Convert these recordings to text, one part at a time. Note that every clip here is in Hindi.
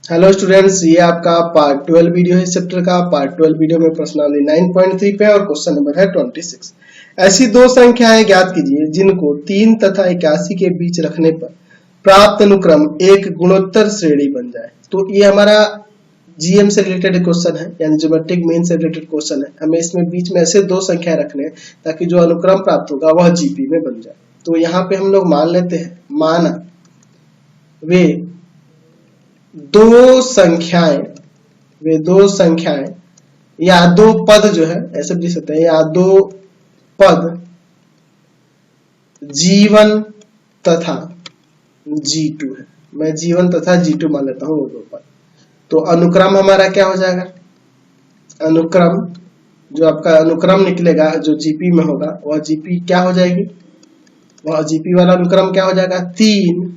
हेलो स्टूडेंट्स, ये आपका पार्ट 12 वीडियो है चैप्टर का। पार्ट 12 वीडियो में प्रश्नावली 9.3 पे और क्वेश्चन नंबर है 26। ऐसी दो संख्याएं ज्ञात कीजिए जिनको 3 तथा 81 के बीच रखने पर प्राप्त अनुक्रम एक गुणोत्तर श्रेणी बन जाए। तो ये हमारा जीएम से रिलेटेड क्वेश्चन है, यानी ज्योमेट्रिक मीन से रिलेटेड क्वेश्चन है। हमें इसमें बीच में ऐसे दो संख्याएं रखने हैं ताकि जो अनुक्रम प्राप्त होगा वह जीपी में बन जाए। तो यहाँ पे हम लोग मान लेते हैं, माना वे दो संख्याएं या दो पद जो है, ऐसे भी लिख सकते हैं, या दो पद G1 तथा G2 है। मैं G1 तथा G2 मान लेता हूँ वो दो पद। तो अनुक्रम हमारा क्या हो जाएगा? अनुक्रम जो आपका अनुक्रम निकलेगा जो जीपी में होगा वह जीपी क्या हो जाएगी? वह जीपी वाला अनुक्रम क्या हो जाएगा? 3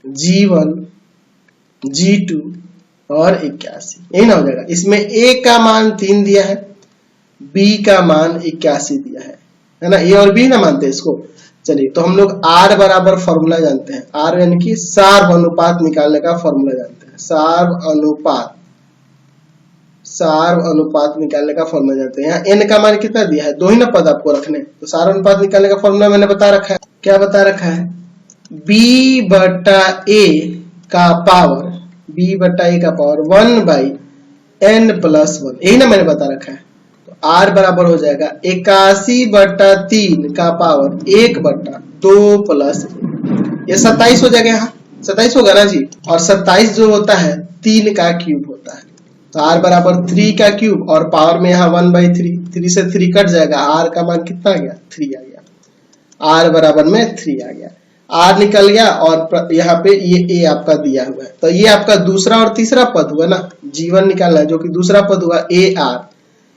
G1 G2 और 81, यही ना हो जाएगा। इसमें A का मान 3 दिया है, B का मान 81 दिया है ना। A और B ना मानते हैं इसको। चलिए, तो हम लोग R बराबर फॉर्मूला जानते हैं। R यानी कि सार्व अनुपात निकालने का फॉर्मूला जानते हैं। सार्व अनुपात निकालने का फॉर्मूला जानते हैं। यहाँ N का मान कितना दिया है? दो ही ना पद आपको रखने। तो सार्व अनुपात निकालने का फॉर्मूला मैंने बता रखा है। क्या बता रखा है? B बटा A का पावर 1/n प्लस 1, यही ना मैंने बता रखा है। तो R बराबर हो जाएगा 81/3 का पावर 1/2 प्लस 1। ये 27 हो जाएगा। यहाँ 27 होगा ना जी। और 27 जो होता है 3 का क्यूब होता है। तो R बराबर 3 का क्यूब और पावर में यहाँ 1/3, 3 से 3 कट जाएगा। R का मान कितना आ गया? 3 आ गया। R बराबर में 3 आ गया। R निकल गया और यहाँ पे ये A आपका दिया हुआ है। तो ये आपका दूसरा और तीसरा पद हुआ ना। G1 निकालना है जो कि दूसरा पद हुआ AR,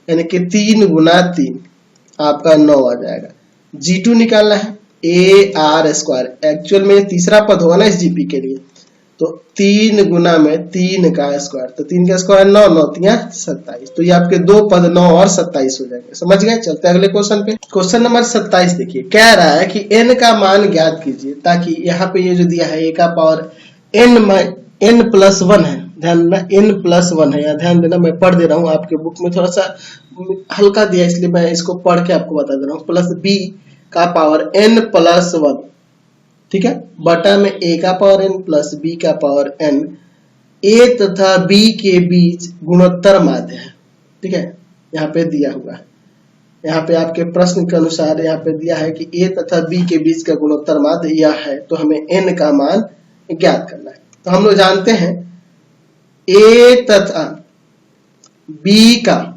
यानी कि 3 गुना 3 आपका 9 आ जाएगा। G2 निकालना है AR स्क्वायर, एक्चुअल में तीसरा पद होगा ना इस जीपी के लिए। तो 3 गुना में 3 का स्क्वायर, तो 3 का स्क्वायर 9, 9 3 27। तो ये आपके दो पद 9 और 27 हो जाएंगे। समझ गए? चलते हैं अगले क्वेश्चन पे। क्वेश्चन नंबर 27 देखिए, कह रहा है कि n का मान ज्ञात कीजिए ताकि यहाँ पे ये जो दिया है a का पावर n प्लस 1 है। ध्यान देना, n प्लस 1 है। यहाँ ध्यान देना, मैं पढ़ दे रहा हूँ। आपके बुक में थोड़ा सा हल्का दिया इसलिए मैं इसको पढ़ के आपको बता दे रहा हूँ। प्लस b का पावर n प्लस 1, ठीक है, बटा में a का पावर n प्लस b का पावर n, a तथा b के बीच गुणोत्तर माध्य है। ठीक है, यहाँ पे दिया हुआ है। यहाँ पे आपके प्रश्न के अनुसार यहाँ पे दिया है कि a तथा b के बीच का गुणोत्तर माध्य यह है। तो हमें n का मान ज्ञात करना है। तो हम लोग जानते हैं a तथा b का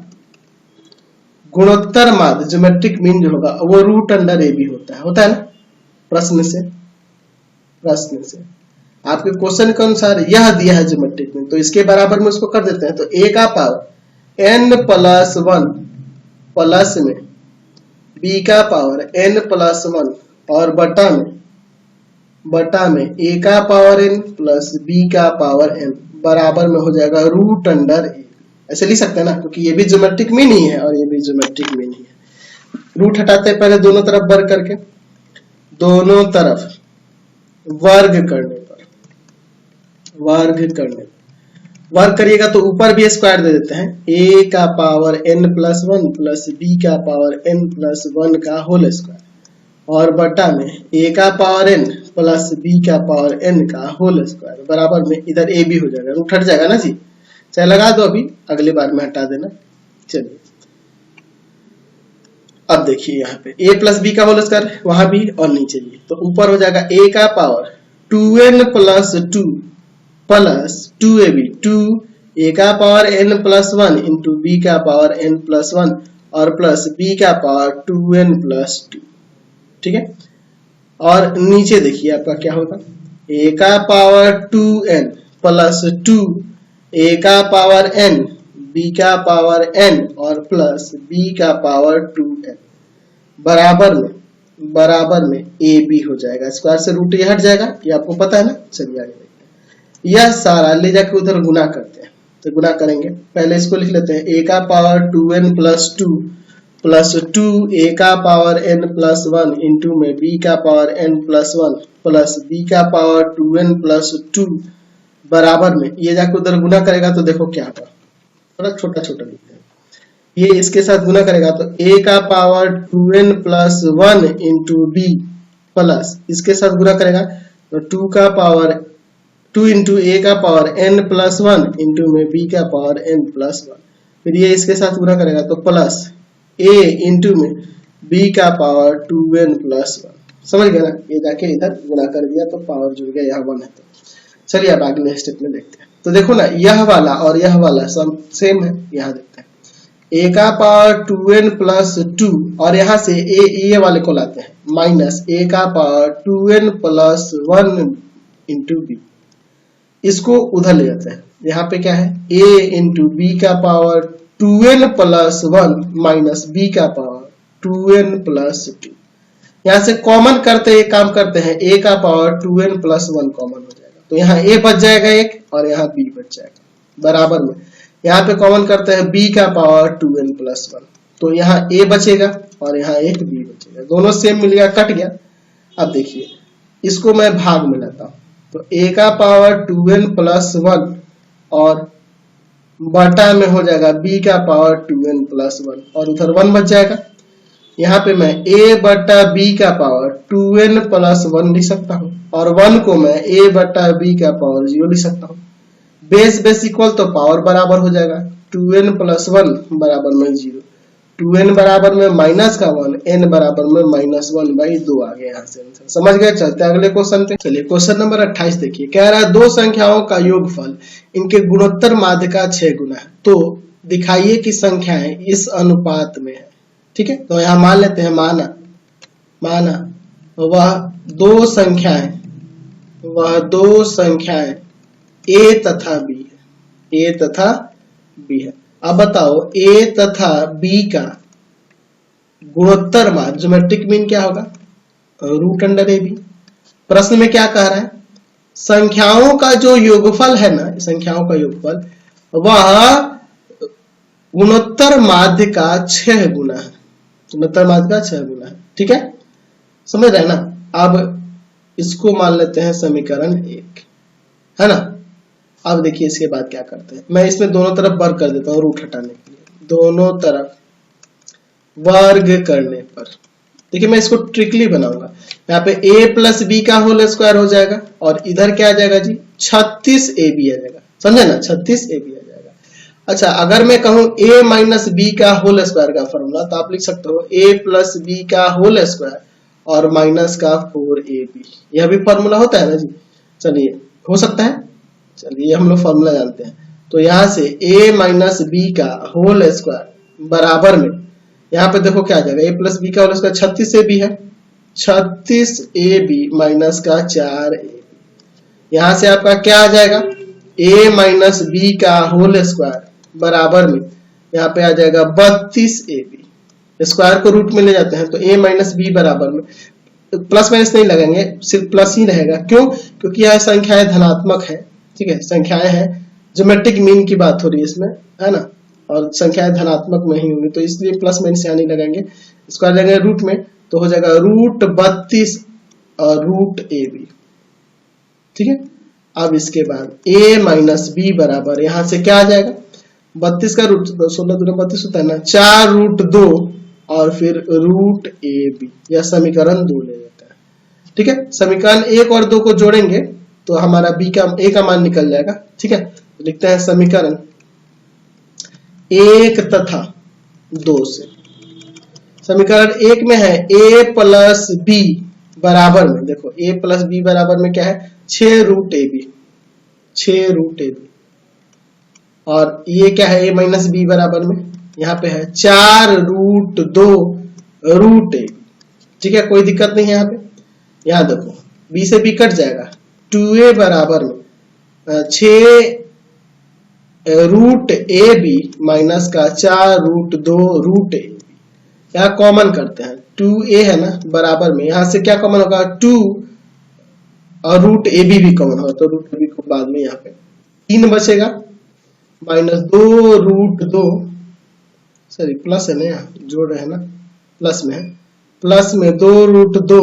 गुणोत्तर माध्य ज्योमेट्रिक मीन जो होगा वो √√a होता है ना। प्रश्न से आपके क्वेश्चन के अनुसार यह दिया है ज्योमेट्रिक मीन, तो इसके बराबर में उसको कर देते हैं। तो a का पावर n प्लस 1 प्लस में b का पावर n प्लस 1 और बटा में a का पावर n प्लस b का पावर n बराबर में हो जाएगा √√a। ऐसे लिख सकते हैं ना, क्योंकि ये भी ज्योमेट्रिक मीन ही है और ये भी ज्योमेट्रिक मीन ही है। रूट हटाते हैं पहले दोनों तरफ वर्ग करके, दोनों तरफ वर्ग करिएगा तो ऊपर भी स्क्वायर दे देते हैं। a का power n plus 1 plus b का पावर n प्लस 1 का होल स्क्वायर और बटा में a का पावर n प्लस b का पावर n का होल स्क्वायर बराबर में इधर a भी हो जाएगा। रूट हट जाएगा ना जी। चाहे लगा दो, अभी अगली बार में हटा देना। चलिए अब देखिए यहाँ पे a प्लस b का होल स्क्वायर वहां भी और नीचे भी, तो ऊपर हो जाएगा a का power 2n plus 2 plus 2ab, 2 a का power n plus 1 into b का पावर n प्लस 1 और प्लस b का पावर 2n प्लस 2। ठीक है, और नीचे देखिए आपका क्या होगा, a का पावर 2n प्लस 2 a का पावर n, b का पावर n और प्लस b का पावर 2n बराबर में a b हो जाएगा। स्क्वायर से रूट ये हट जाएगा, ये आपको पता है ना। चलिए आगे देखते हैं। यह सारा ले जाकर उधर गुना करते हैं। तो गुना करेंगे, पहले इसको लिख लेते हैं। a का power 2n plus 2 plus 2 a का पावर n प्लस 1 इंटू में b का power n plus 1 plus b का पावर 2n प्लस 2 बराबर में ये जाके उधर गुना करेगा तो देखो क्या होगा, थोड़ा छोटा छोटा लिखते हैं। ये इसके साथ गुना करेगा तो a का power 2n plus 1 into b plus इसके साथ गुना करेगा तो 2 का पावर 2 इंटू ए का पावर n प्लस 1 इंटू में b का पावर n प्लस 1, फिर ये इसके साथ गुना करेगा तो प्लस a इंटू में b का पावर 2n प्लस 1। समझ गए ना, ये जाके इधर गुना कर दिया तो पावर जुड़ गया, यहाँ 1 है। तो चलिए अब अगले स्टेप में देखते हैं। तो देखो ना यह वाला और यह वाला सब सेम है, यहाँ देखते हैं a का पावर 2n प्लस 2 और यहाँ से ये वाले को लाते हैं माइनस a का power 2n plus 1 into b, इसको उधर ले जाते हैं। यहाँ पे क्या है a इंटू बी का power 2n plus 1 minus b का पावर 2n प्लस 2, यहाँ से कॉमन करते एक काम करते हैं a का पावर 2n प्लस 1 कॉमन हो जाएगा तो यहाँ a बच जाएगा एक और यहाँ b बच जाएगा बराबर में। यहाँ पे कॉमन करते हैं b का पावर 2n प्लस 1 तो यहाँ a बचेगा और यहाँ एक b बचेगा, दोनों सेम मिल गया, कट गया। अब देखिए इसको मैं भाग में लाता हूँ तो a का पावर 2n प्लस 1 और बटा में हो जाएगा b का पावर 2n प्लस 1 और उधर 1 बच जाएगा। यहाँ पे मैं a बटा b का पावर 2n प्लस 1 लिख सकता हूँ और 1 को मैं a बटा b का पावर 0 लिख सकता हूँ। बेस बेस इक्वल तो पावर बराबर हो जाएगा, 2n प्लस 1 बराबर में 0, 2n बराबर में माइनस का 1, n बराबर में माइनस 1/2 आ गया यहाँ से आंसर। समझ गए। चलते अगले क्वेश्चन पे। चलिए क्वेश्चन नंबर 28 देखिए, कह रहा है दो संख्याओं का योगफल इनके गुणोत्तर माध्य का 6 गुना है, तो दिखाइए कि संख्याएं इस अनुपात में है। ठीक है, तो यहाँ मान लेते हैं माना वह दो संख्याएं a तथा b है। अब बताओ a तथा b का गुणोत्तर मान ज्योमेट्रिक मीन क्या होगा, √√ab। प्रश्न में क्या कह रहा है, संख्याओं का जो योगफल है ना, संख्याओं का योगफल वह गुणोत्तर माध्य का 6 गुना है, गुणोत्तर माध्य का 6 गुना है। ठीक है, समझ रहे ना। अब इसको मान लेते हैं समीकरण 1, है ना। अब देखिए इसके बाद क्या करते हैं, मैं इसमें दोनों तरफ वर्ग कर देता हूँ रूट हटाने के लिए। दोनों तरफ वर्ग करने पर देखिए मैं इसको ट्रिकली बनाऊंगा। यहाँ पे a प्लस बी का होल स्क्वायर हो जाएगा और इधर क्या आ जाएगा जी 36ab आ जाएगा, समझे ना, 36ab आ जाएगा। अच्छा अगर मैं कहूँ a माइनस बी का होल स्क्वायर का फॉर्मूला तो आप लिख सकते हो a प्लस बी का होल स्क्वायर और माइनस का 4ab, यह भी फॉर्मूला होता है ना जी। चलिए हो सकता है, चलिए हम लोग फॉर्मूला जानते हैं। तो यहाँ से a माइनस बी का होल स्क्वायर बराबर में यहाँ पे देखो क्या आ जाएगा, a प्लस बी का होल स्क्वायर 36ab है, 36ab माइनस का 4ab। यहाँ से आपका क्या आ जाएगा, a माइनस बी का होल स्क्वायर बराबर में यहाँ पे आ जाएगा 32ab। स्क्वायर को रूट में ले जाते हैं तो a माइनस बी बराबर में प्लस माइनस नहीं लगेंगे, सिर्फ प्लस ही रहेगा। क्यों, क्योंकि यह संख्याएं धनात्मक है। ठीक है, संख्याएं हैं, ज्योमेट्रिक मीन की बात हो रही है इसमें, है ना, और संख्याएं धनात्मक में ही होंगी तो इसलिए प्लस माइनस यहाँ नहीं लगाएंगे, स्क्वायर लगेंगे रूट में तो हो जाएगा √32 और √ab। ठीक है, अब इसके बाद a माइनस बी बराबर यहाँ से क्या आ जाएगा, 32 का रूट 16×32 होता है ना, 4√2 और फिर √ab, यह समीकरण 2 ले जाता है। ठीक है, समीकरण 1 और 2 को जोड़ेंगे तो हमारा a का मान निकल जाएगा। ठीक है, तो लिखते हैं समीकरण 1 तथा 2 से। समीकरण 1 में है a प्लस बी बराबर में, देखो a प्लस बी बराबर में क्या है 6√ab, और ये क्या है a माइनस बी बराबर में यहाँ पे है 4√2 √ab। ठीक है, कोई दिक्कत नहीं है यहाँ पे। यहाँ देखो b से b कट जाएगा, 2a बराबर में 6√ab माइनस का 4√2 √ab। यहाँ कॉमन करते हैं, 2a है ना बराबर में, यहाँ से क्या कॉमन होगा 2 और √ab भी कॉमन होगा तो √ab को बाद में यहाँ पे 3 बचेगा माइनस 2√2, सॉरी प्लस है ना, यहाँ जोड़ रहे हैं ना, प्लस में है, प्लस में 2√2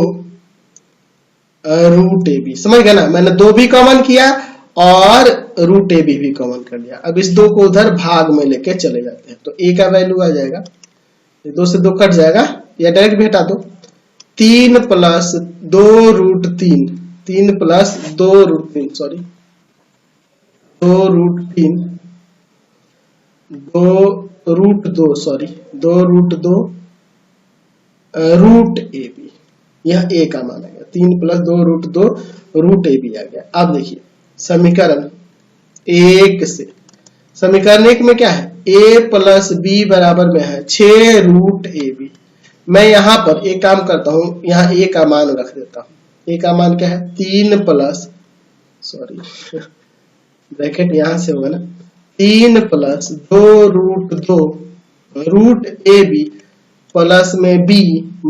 √ab। समझ गए ना, मैंने 2 भी कॉमन किया और रूट ए भी कॉमन कर लिया। अब इस 2 को उधर भाग में लेके चले जाते हैं तो ए का वैल्यू आ जाएगा, 2 से 2 कट जाएगा या डायरेक्ट भी हटा दो, 3 plus 2 root 3, 3 plus 2 root 3 sorry 2 root 3 2 root 2 sorry 2 root 2 root ए बी, यह ए का मान आएगा, 3 प्लस 2 रूट 2 रूट ए बी आ गया। अब देखिए समीकरण 1 से, समीकरण 1 में क्या है, a प्लस बी बराबर में है 6 रूट ए बी। मैं यहां पर एक काम करता हूं, यहां a का मान रख देता हूं। a का मान क्या है, 3 प्लस सॉरी ब्रैकेट यहां से होगा ना, 3 प्लस 2 रूट 2 रूट ए बी प्लस में b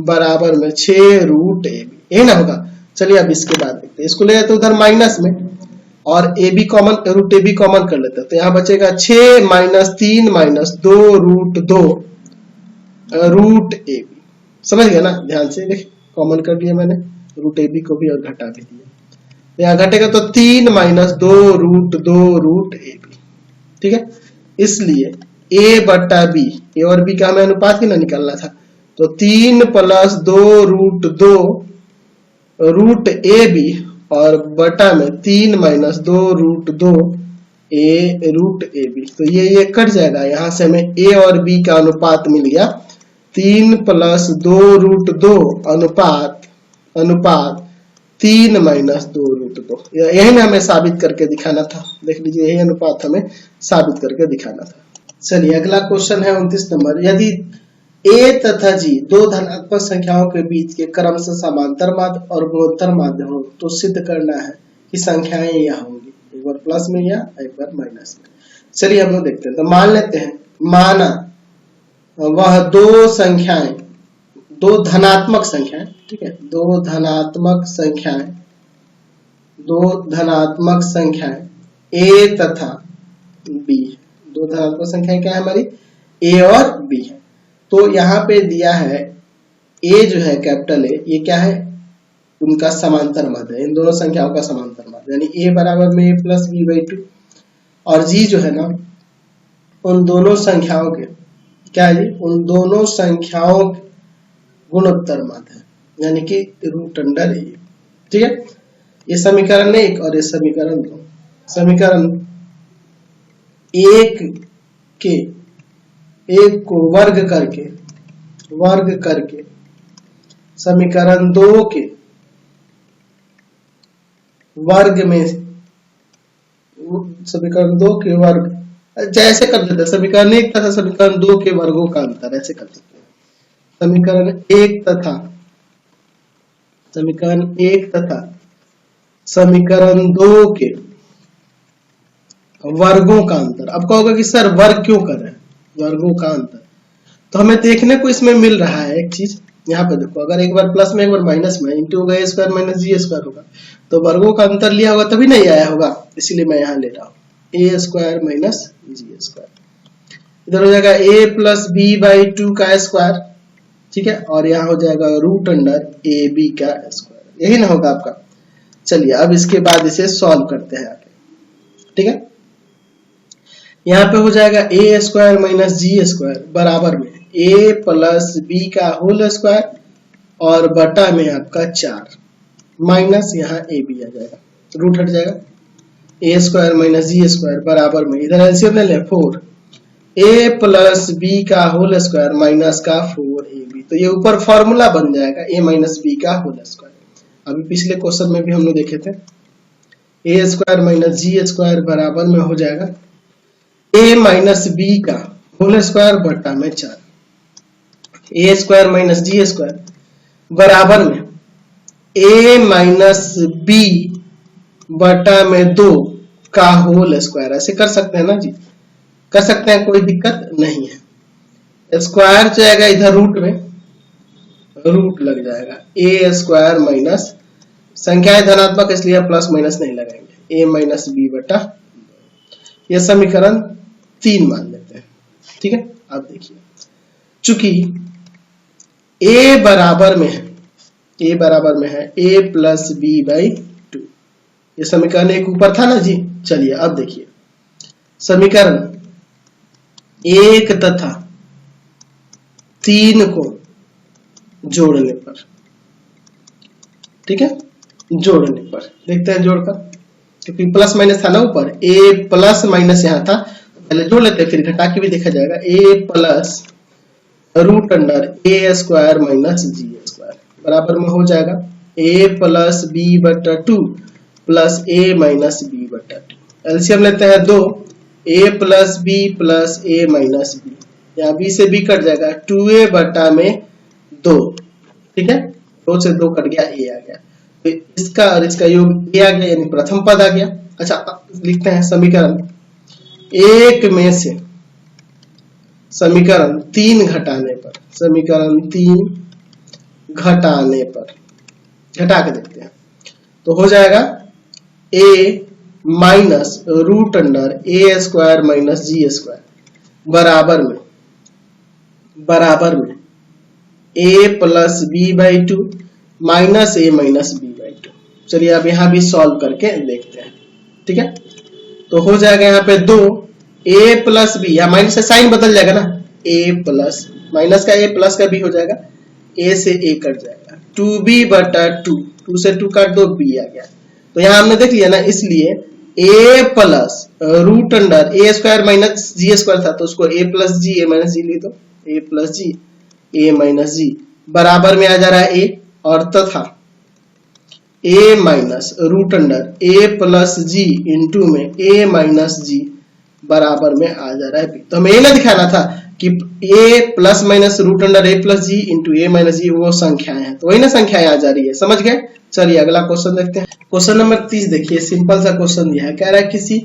बराबर में 6 रूट ए बी, यही ना होगा। चलिए अब इसके बाद देखते हैं, इसको ले जाते उधर माइनस में और a b common, root A b common कर लेते हैं तो यहाँ बचेगा 6 माइनस 3 माइनस 2 रूट 2 रूट ए बी। समझ गया ना, ध्यान से देख, कॉमन कर दिया मैंने, रूट ए बी को भी और घटा भी दिया, यहाँ घटेगा तो 3 माइनस 2 रूट 2 रूट ए बी। ठीक है, इसलिए ए बट्टा बी, ए और बी का हमें अनुपात ही ना निकालना था, तो 3 प्लस 2 रूट 2 रूट ए बी और बटा में 3 minus 2 root 2 a root A b, तो ये कट जाएगा, यहां से हमें ए और बी का अनुपात मिल गया 3 प्लस 2 रूट 2 अनुपात 3 माइनस 2 रूट 2। यही ना हमें साबित करके दिखाना था, देख लीजिए यही अनुपात हमें साबित करके दिखाना था। चलिए अगला क्वेश्चन है 29 नंबर, यदि a तथा g दो धनात्मक संख्याओं के बीच के क्रमशः समांतर माध्य और गुणोत्तर माध्य हो तो सिद्ध करना है कि संख्याएं यह होंगी, एक बार प्लस में या एक बार माइनस में। चलिए हम लोग देखते हैं, तो मान लेते हैं, माना वह दो संख्याएं, दो धनात्मक संख्याएं, ठीक है, दो धनात्मक संख्याएं a तथा b, दो धनात्मक संख्याएं क्या है हमारी, a और b है। तो यहाँ पे दिया है a जो है कैपिटल A, ये क्या है, उनका समांतर माध्य है, इन दोनों संख्याओं का समांतर माध्य, यानी a बराबर में a प्लस बी बाई 2, और g जो है ना उन दोनों संख्याओं के क्या है जी, उन दोनों संख्याओं के गुणोत्तर माध्य है, यानी कि रूट अंडर a। ठीक है, ये समीकरण 1 और ये समीकरण 2। समीकरण 1 को वर्ग करके समीकरण 2 के वर्ग में, समीकरण 2 के वर्ग जैसे कर देते हैं, समीकरण 1 तथा समीकरण 2 के वर्गों का अंतर ऐसे कर सकते हैं, समीकरण 1 तथा समीकरण 2 के वर्गों का अंतर। अब कहोगे कि सर वर्ग क्यों कर रहे हैं, वर्गों का अंतर, तो हमें देखने को इसमें मिल रहा है एक चीज, यहाँ पे देखो, अगर एक बार प्लस में एक बार माइनस में, इंटू होगा a square minus ji square होगा, तो वर्गों का अंतर लिया होगा तभी नहीं आया होगा, इसीलिए मैं यहाँ ले रहा हूँ a square minus ji square, इधर हो जाएगा a प्लस बी बाई 2 का स्क्वायर, ठीक है, और यहाँ हो जाएगा रूट अंडर ए बी का स्क्वायर, यही ना होगा आपका। चलिए अब इसके बाद इसे सॉल्व करते हैं आगे, ठीक है, यहाँ पे हो जाएगा a square minus ji square बराबर में a प्लस बी का होल स्क्वायर और बटा में आपका 4 माइनस यहाँ a b आ जाएगा, रूट हट जाएगा, a square minus ji square बराबर में, इधर एलसीएम ले लें 4 a प्लस बी का होल स्क्वायर माइनस का 4ab, तो ये ऊपर फॉर्मूला बन जाएगा a माइनस बी का होल स्क्वायर। अभी पिछले क्वेश्चन में भी हम लोग देखे थे, a square minus ji square बराबर में हो जाएगा a माइनस बी का होल स्क्वायर बटा में 4, a square minus ji square बराबर में a माइनस बी बटा में 2 का होल स्क्वायर, ऐसे कर सकते हैं ना जी, कर सकते हैं, कोई दिक्कत नहीं है। स्क्वायर जाएगा इधर रूट में, रूट लग जाएगा a स्क्वायर माइनस, संख्याएं धनात्मक इसलिए प्लस माइनस नहीं लगाएंगे, a माइनस बी बटा, यह समीकरण 3 मान लेते हैं। ठीक है, अब देखिए, चूंकि a बराबर में है a प्लस बी बाई 2, ये समीकरण एक ऊपर था ना जी। चलिए अब देखिए समीकरण 1 तथा 3 को जोड़ने पर, ठीक है, जोड़ने पर देखते हैं जोड़कर, क्योंकि प्लस माइनस था ना ऊपर, ए प्लस माइनस यहाँ था, पहले जोड़ लेते हैं फिर घटा के भी देखा जाएगा। ए प्लस रूट अंडर ए स्क्वायर माइनस जी स्क्वायर बराबर में हो जाएगा ए प्लस बी बटा 2 प्लस ए माइनस बी बटा 2। एलसीएम लेते हैं 2, ए प्लस ए माइनस बी, यहाँ बी से बी कट जाएगा, 2a बटा में 2, ठीक है, 2 से 2 कट गया, ए आ गया, तो इसका और इसका योग ए आ गया, यानी प्रथम पद आ गया। अच्छा लिखते हैं समीकरण 1 में से समीकरण 3 घटाने पर, समीकरण 3 घटाने पर, घटा के देखते हैं तो हो जाएगा a minus root under A square minus ji square बराबर में a plus b by 2 minus a minus b by 2। चलिए अब यहां भी सॉल्व करके देखते हैं, ठीक है, तो हो जाएगा यहाँ पे 2 a प्लस बी, या माइनस से साइन बदल जाएगा ना, a प्लस माइनस का a प्लस का b हो जाएगा, a से a कट जाएगा, 2b बटा 2, 2 से 2 काट दो, b आ गया। तो यहाँ हमने देख लिया ना, इसलिए a plus root under A square minus ji square था, तो उसको a plus G A minus G लिख दो, a plus G A minus जी बराबर में आ जा रहा है a, और तथा a minus root under a plus ji into में a माइनस जी बराबर में आ जा रहा है b। तो हमें ये ना दिखाना था कि a plus minus root under a plus ji into a minus G वो संख्याएं हैं, तो वही ना संख्याएं आ जा रही है, समझ गए। चलिए अगला क्वेश्चन देखते हैं। क्वेश्चन नंबर 30 देखिए, सिंपल सा क्वेश्चन दिया है, कह रहा है किसी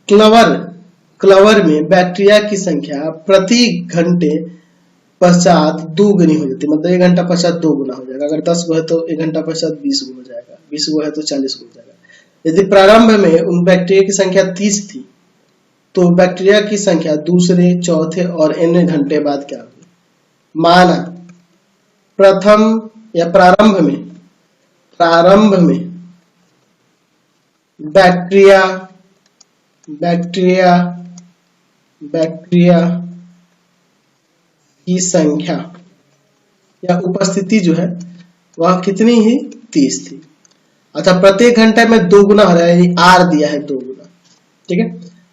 क्लवर में बैक्टीरिया की संख्या प्रति घंटे पश्चात 2 गुनी हो जाती है, मतलब 1 घंटा पश्चात 2 गुना हो जाएगा। अगर 10 गो है तो 1 घंटा पश्चात 20 गो हो जाएगा, 20 गो है तो 40 गो हो जाएगा। यदि प्रारंभ में उन बैक्टीरिया की संख्या 30 थी, तो बैक्टीरिया की संख्या दूसरे, चौथे और n घंटे बाद क्या होगी। माना प्रथम या प्रारंभ में बैक्टीरिया की संख्या या उपस्थिति जो है वह कितनी ही 30 थी। अच्छा प्रत्येक घंटे में 2 गुना हो रहा है, यानी आर दिया है 2 गुना, ठीक है।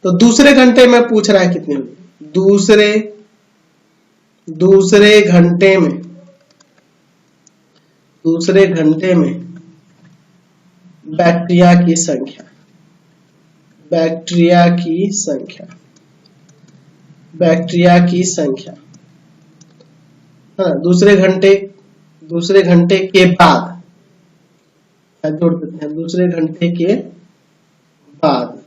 तो दूसरे घंटे में पूछ रहा है कितनी होगी, दूसरे घंटे में बैक्टीरिया की संख्या हाँ, दूसरे घंटे के बाद जोड़ देते हैं, दूसरे घंटे के बाद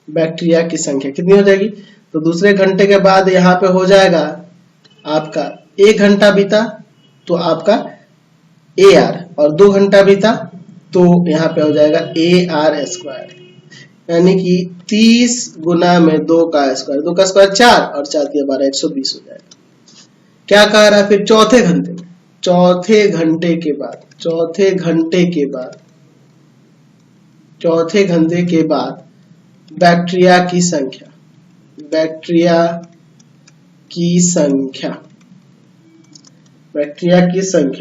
बैक्टीरिया की संख्या कितनी हो जाएगी। तो दूसरे घंटे के बाद यहाँ पे हो जाएगा आपका 1 घंटा बीता तो आपका AR, और 2 घंटा बीता तो यहाँ पे हो जाएगा AR स्क्वायर, यानी कि 30 गुना में 2 का स्क्वायर, 2 का स्क्वायर 4 और 4 के 12, 120 हो जाएगा। क्या कह रहा है फिर चौथे घंटे के बाद बैक्टीरिया की संख्या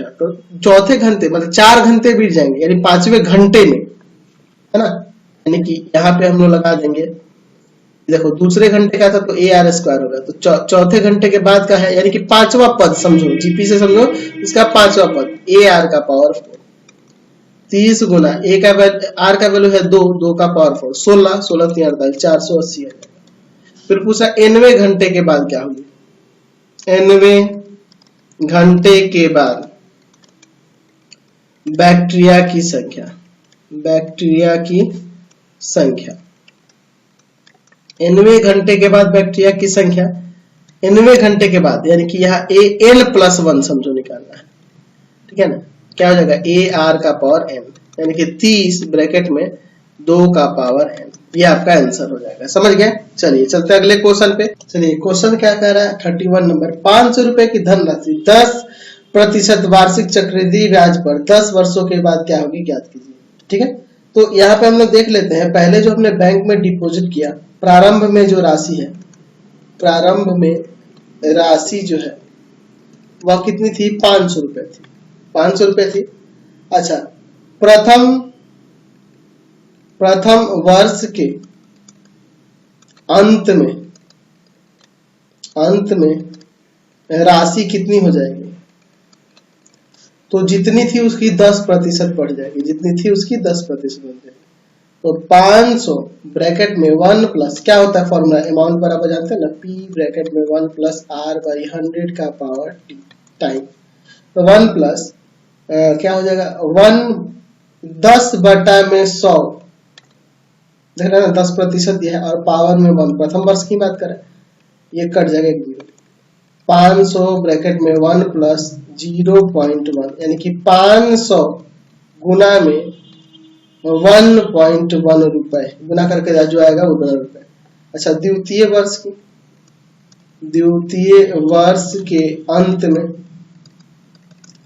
तो चौथे घंटे मतलब 4 घंटे बीत जाएंगे, यानी 5वें घंटे में, है ना, यानी कि यहाँ पे हम लोग लगा देंगे, देखो दूसरे घंटे का था तो AR स्क्वायर होगा, तो चौथे घंटे के बाद का है, यानी कि 5वां पद समझो, जीपी से समझो, इसका 5वां पद AR का पावर 4, 30 गुना A का R का वैल्यू है 2 का पावर 4, 16 3 48, 480 आ जाएगा। फिर पूछा nवें घंटे के बाद क्या होगी, nवें घंटे के बाद बैक्टीरिया की संख्या nवें घंटे के बाद बैक्टीरिया की संख्या, nवें घंटे के बाद यानी कि यहाँ n+1 समझो निकालना है, ठीक है ना, क्या हो जाएगा AR का पावर n, यानी कि 30 ब्रैकेट में 2 का पावर n, ये आपका आंसर हो जाएगा, समझ गए। चलिए चलते अगले क्वेश्चन पे। चलिए क्वेश्चन क्या कह रहा है, 31 नंबर, 500 रुपए की धनराशि 10% वार्षिक चक्रवृद्धि ब्याज पर 10 वर्षों के बाद क्या होगी ज्ञात कीजिए। ठीक है, तो यहाँ पे हम लोग देख लेते हैं, पहले जो हमने बैंक में डिपॉजिट किया, प्रारंभ में जो राशि है, प्रारंभ में राशि जो है वह कितनी थी, 500 रुपए थी, 500 रुपए थी। अच्छा, प्रथम वर्ष के अंत में राशि कितनी हो जाएगी, तो जितनी थी उसकी 10% बढ़ जाएगी, जितनी थी उसकी 10% बढ़ जाएगी। तो 500 ब्रैकेट में 1 प्लस क्या होता है फॉर्मूला, अमाउंट बराबर जानते हैं ना, P ब्रैकेट में 1 प्लस R बाई 100 का पावर T टाइम। तो 1 प्लस क्या हो जाएगा, 10 बटा में 100, देख रहे हैं ना, 10% दिया है और पावर में 1, प्रथम वर्ष की बात करें, ये कट जाएगा एक 0। 500 ब्रैकेट में 1 प्लस 0.1 यानी कि 500 गुना में 1.1 रुपए, गुना करके जो आएगा वो 12 रुपए। अच्छा, द्वितीय वर्ष के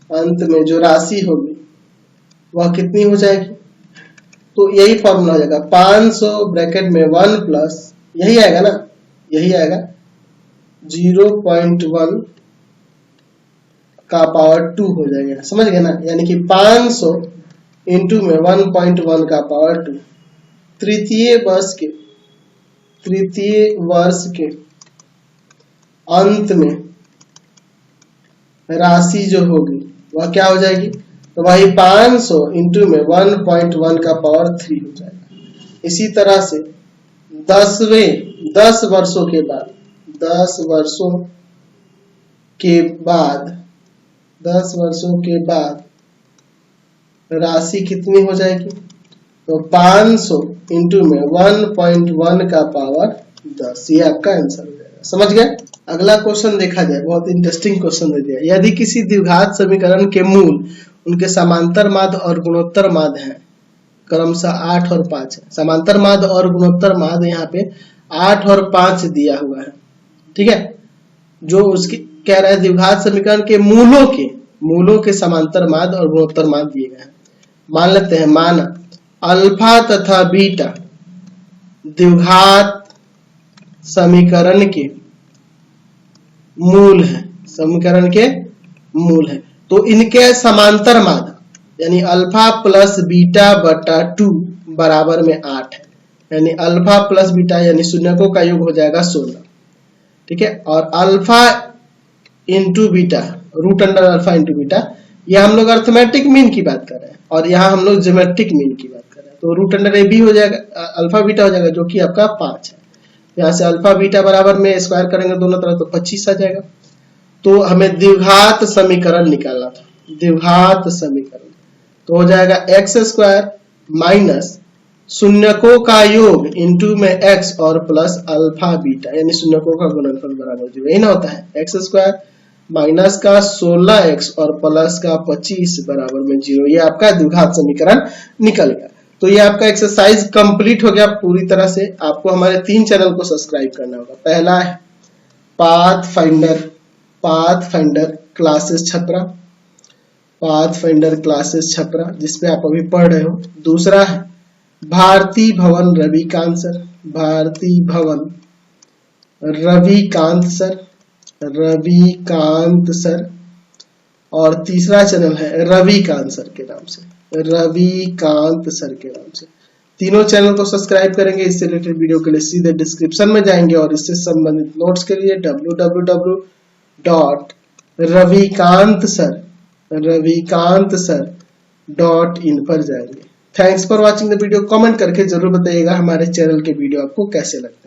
अंत में जो राशि होगी वह कितनी हो जाएगी, तो यही फॉर्मूला हो जाएगा, 500 ब्रैकेट में 1 प्लस, यही आएगा ना, यही आएगा 0.1 का पावर 2 हो जाएगा, समझ गए ना, यानी कि 500 इंटू में 1.1 का पावर 2। तृतीय वर्ष के अंत में राशि जो होगी वह क्या हो जाएगी, तो वही 500 इंटू में 1.1 का पावर 3 हो जाएगा। इसी तरह से 10 वर्षों के बाद राशि कितनी हो जाएगी, तो 500 इंटू में 1.1 का पावर 10, ये आपका आंसर हो जाएगा, समझ गए। अगला क्वेश्चन देखा जाए, बहुत इंटरेस्टिंग क्वेश्चन दे दिया। यदि किसी द्विघात समीकरण के मूल उनके समांतर माध्य और गुणोत्तर माध्य हैं, क्रमशः 8 और 5 है, समांतर माध्य और गुणोत्तर माध्य यहाँ पे 8 और 5 दिया हुआ है, ठीक है। जो उसकी कह रहा है द्विघात समीकरण के मूलों के समांतर माध्य और गुणोत्तर माध्य दिए गए हैं। मान लेते हैं, माना अल्फा तथा बीटा द्विघात समीकरण के मूल है, तो इनके समांतर माध्य यानी अल्फा प्लस बीटा बटा 2 बराबर में 8 है, यानी अल्फा प्लस बीटा यानी शून्यकों का योग हो जाएगा 16, ठीक है। और alpha into beta, root under alpha into beta, यह हम लोग अर्थमेटिक मीन की बात कर रहे हैं और यहाँ हम लोग ज्योमेट्रिक मीन की बात कर रहे हैं। तो रूट अंडर ए बी हो जाएगा, अल्फा बीटा हो जाएगा जो कि आपका 5 है। यहाँ से अल्फा बीटा बराबर में स्क्वायर करेंगे दोनों तरफ तो 25 आ जाएगा। तो हमें द्विघात समीकरण निकालना था, द्विघात समीकरण तो हो जाएगा एक्स स्क्वायर माइनस शून्यकों का योग इंटू में एक्स और प्लस अल्फा बीटा यानी शून्यकों का गुणनफल बराबर 0, यही ना होता है। एक्स स्क्वायर माइनस का 16x और प्लस का 25 बराबर में 0, ये आपका द्विघात समीकरण निकल गया। तो ये आपका एक्सरसाइज कंप्लीट हो गया पूरी तरह से। आपको हमारे 3 चैनल को सब्सक्राइब करना होगा। पहला है पाथफाइंडर क्लासेस छपरा, जिसपे आप अभी पढ़ रहे हो। दूसरा है भारती भवन रविकांत सर, और तीसरा चैनल है रविकांत सर के नाम से। तीनों चैनल को सब्सक्राइब करेंगे। इससे रिलेटेड वीडियो के लिए सीधे डिस्क्रिप्शन में जाएंगे और इससे संबंधित नोट्स के लिए www.ravikantsir.in पर जाएंगे। Thanks for watching the video. Comment करके जरूर बताइएगा हमारे चैनल के वीडियो आपको कैसे लगते हैं।